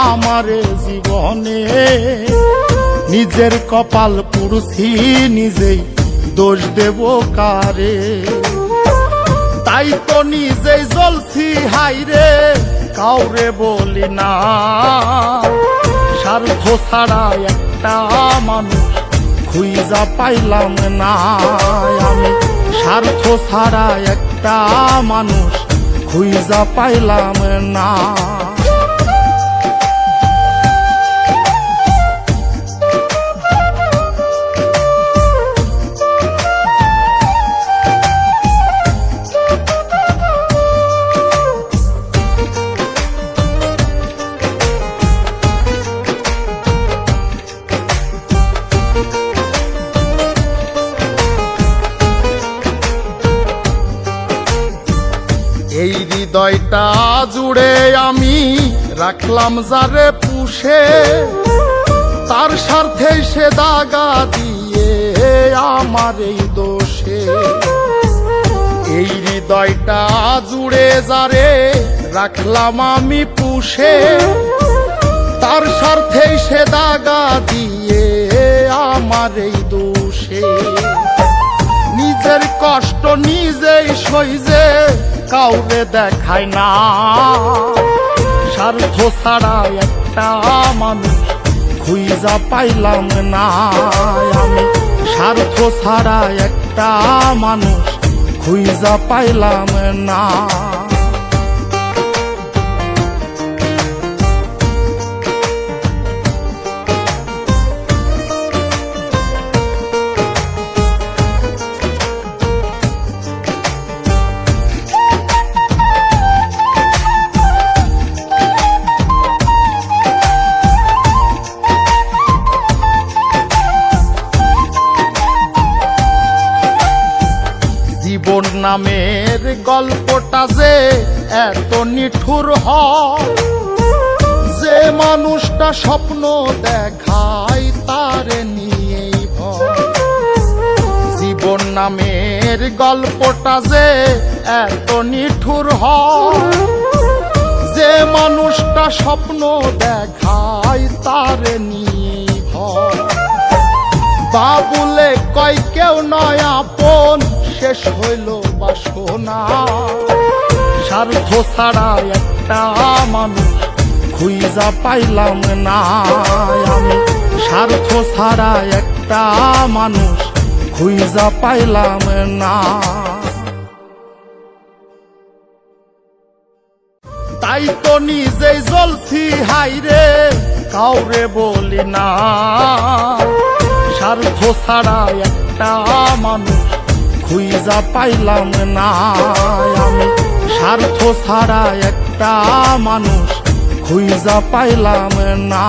আমারে জীবনে নিজের কপাল পুরুষি নিজেই দোষ দেব কারে তাই তো নিজেই জ্বলছি হাইরে কাউরে বলি না স্বার্থ ছাড়া একটা মানুষ খুঁজা পাইলাম না আমি স্বার্থ ছাড়া একটা মানুষ খুঁজা পাইলাম না এই হৃদয়টা জুড়ে আমি রাখলাম যারে পুষে তার স্বার্থে সে দাগা দিয়ে আমার এই দোষে এই হৃদয়টা জুড়ে যারে রাখলাম আমি পুষে তার স্বার্থে সে দাগা দিয়ে আমার এই দোষে নিজের কষ্ট নিজেই সইজে কাউরে দেখায় না স্বার্থ ছাড়া একটা মানুষ খুঁজা পাইলাম না আমি স্বার্থ ছাড়া একটা মানুষ খুঁজা পাইলাম না জীবন নামের গল্পটা যে এত নিঠুর হয় যে মানুষটা স্বপ্ন দেখায় তারে নিয়েই ভয় জীবন নামের গল্পটা যে এত নিঠুর হয় যে মানুষটা স্বপ্ন দেখায় তারে নিয়েই ভয় বাবুলে কয় কেউ নয় আপন শেষ হইল বাসনা স্বার্থ ছাড়া একটা মানুষ খুঁজা পাইলাম না আমি স্বার্থ ছাড়া একটা মানুষ খুঁজা পাইলাম না তাই তো নিজেই জ্বলছি হাইরে কাউরে বলি না স্বার্থ ছাড়া একটা মানুষ খুঁজা পাইলাম না আমি স্বার্থ ছাড়া একটা মানুষ খুঁজা পাইলাম না।